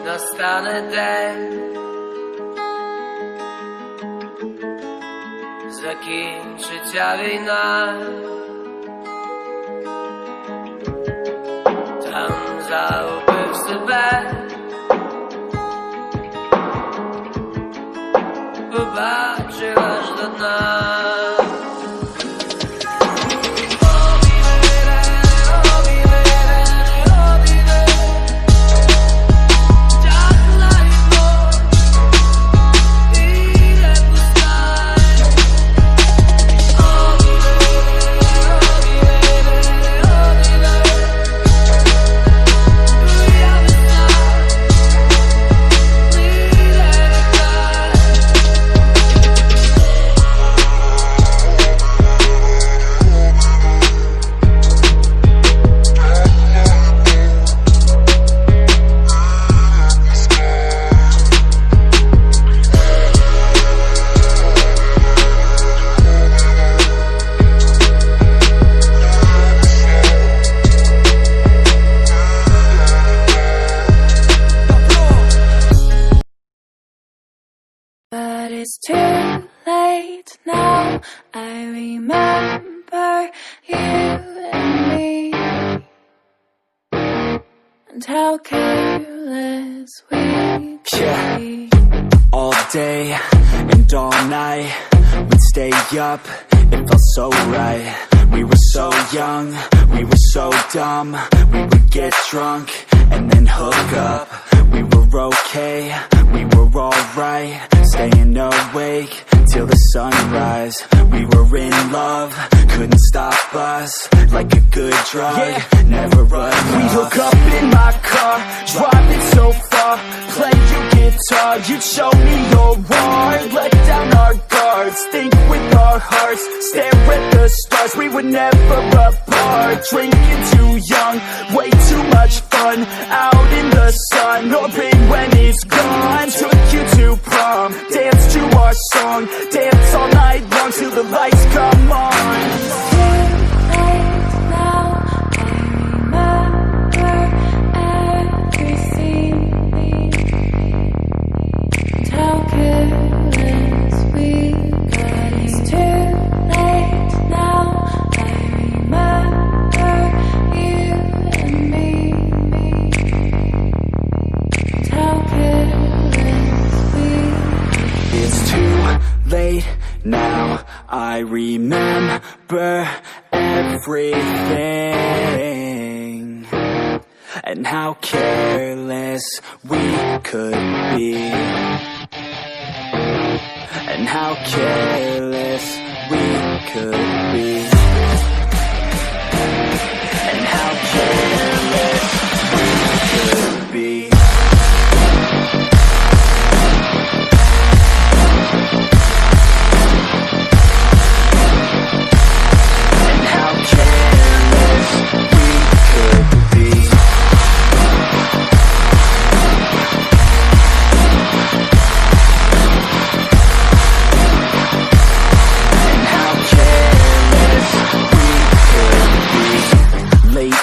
Настане день, закінчиться війна, там загубив себе, побачив аж до дна. But it's too late now, I remember you and me, and how careless we could be. All day and all night, we'd stay up, it felt so right. We were so young, we were so dumb, we would get drunk and then hook up. We were okay, we were alright, staying awake till the sunrise. We were in love, couldn't stop us, like a good drug, never enough. We hook up in my car, driving so far, play your guitar, you'd show me your art, let down our guards, think with our hearts, stare at the stars, we were never apart. Drinking too young, way too much fun, out in the sun, or rain when it's gone. Took you to prom, dance to our song, dance all night long till the lights come on. Now I remember everything, and how careless we could be, and how careless we could be, and how careless we could be.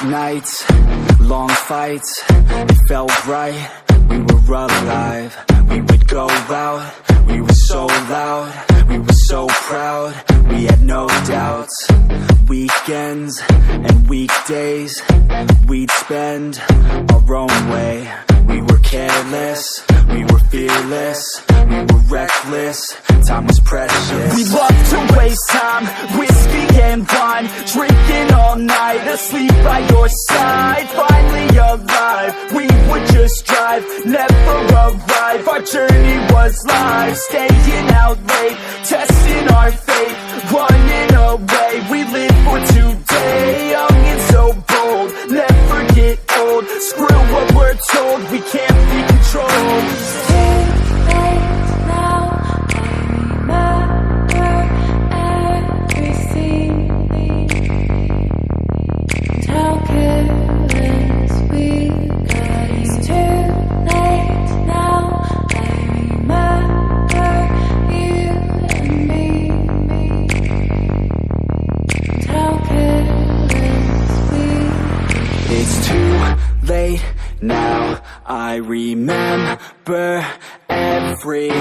Nights, long fights, it felt right, we were alive. We would go out, we were so loud, we were so proud, we had no doubts. weekends and weekdays we'd spend our own way. We were careless, we were fearless, we were reckless, time was precious. We loved to waste time, whiskey and wine, drinking all night, asleep by your side. Finally alive, we would just drive, never arrive. Our journey was live, staying out late, testing our fate, running away. We live for today, young and so bold, never get old. Screw what we're told, we can't be controlled. It's too late now, I remember everything and how careless we got. It's too late now, I remember you and me and how careless we. It's too late now, I remember everything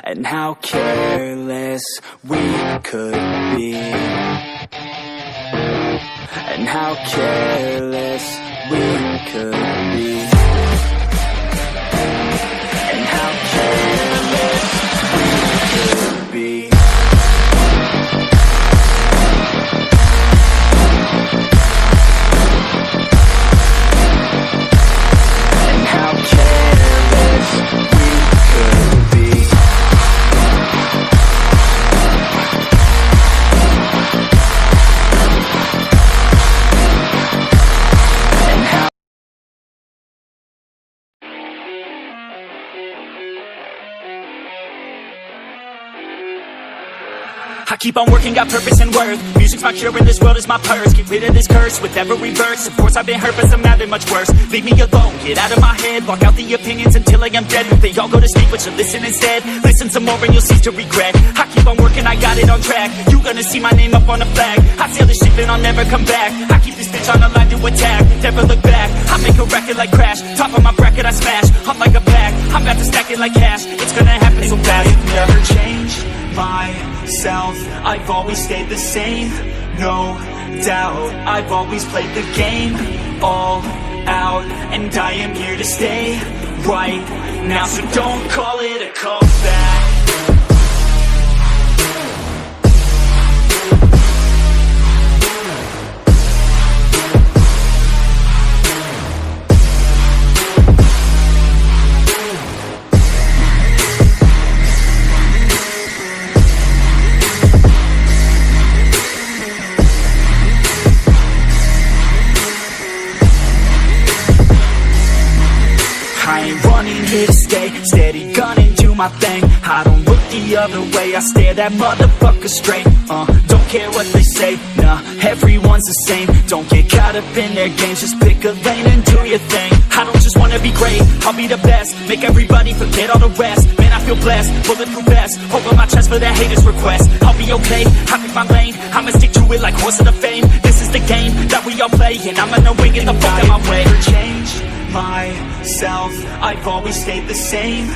and how careless we could be, and how careless we could be, and how careless we could be. I keep on working, got purpose and worth. Music's my cure and this world is my purse. Get rid of this curse with every verse. Of course I've been hurt, but some have been much worse. Leave me alone, get out of my head. Block out the opinions until I am dead. They all go to sleep, but you listen instead. Listen some more and you'll cease to regret. I keep on working, I got it on track. You gonna see my name up on the flag. I sail the ship and I'll never come back. I keep this bitch on the line to attack, never look back. I make a record like Crash, top of my bracket I smash. Hot like a pack, I'm about to stack it like cash. It's gonna happen so fast. I've never changed myself, I've always stayed the same, no doubt. I've always played the game all out, and I am here to stay right now. So don't call it a comeback. I ain't running here to stay, steady gunning to my thing. I don't look the other way, I stare that motherfucker straight. Don't care what they say, nah, everyone's the same. Don't get caught up in their games, just pick a lane and do your thing. I don't just wanna be great, I'll be the best. Make everybody forget all the rest. Man, I feel blessed, bulletproof vest over my chest for that haters' request. I'll be okay, I pick my lane, I'ma stick to it like horse of the fame. This is the game that we all play, and I'm gonna win, get the fuck out my way. Change myself, I've always stayed the same,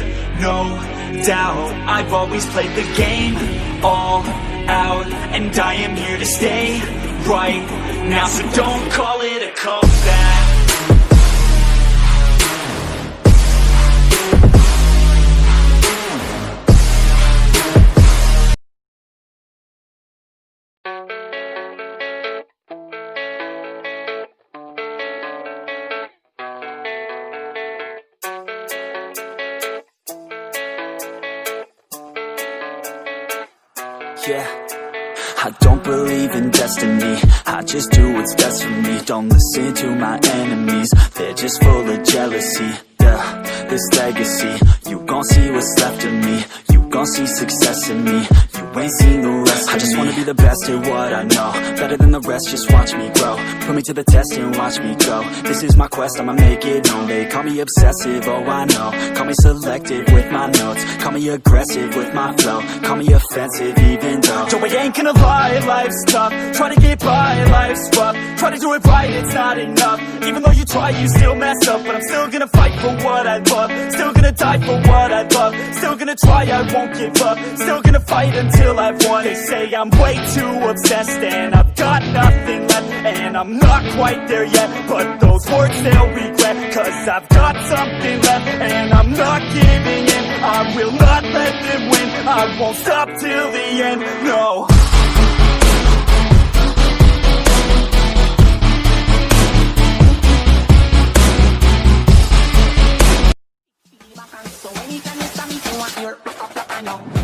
no doubt. I've always played the game all out, and I am here to stay right now. So don't call it a comeback. Yeah, I don't believe in destiny, I just do what's best for me. Don't listen to my enemies, they're just full of jealousy. Yeah, this legacy, you gon' see what's left of me. You gon' see success in me, you ain't seen the rest of me. I just wanna be the best at what I know, better than the rest, just watch me grow. Put me to the test and watch me go. This is my quest, I'ma make it known. They call me obsessive, oh I know. Call me selective with my notes, call me aggressive with my flow. Call me offensive even though Joe, I ain't gonna lie, life's tough. Try to get by, life's rough. Try to do it right, it's not enough. Even though you try, you still mess up. But I'm still gonna fight for what I love, still gonna die for what I love. Still gonna try, I won't give up. Still gonna fight until till I've won. They say I'm way too obsessed and I've got nothing left, and I'm not quite there yet, but those words they'll regret, cause I've got something left and I'm not giving in. I will not let them win, I won't stop till the end, no. So anytime you stand me, you want your back up, I know.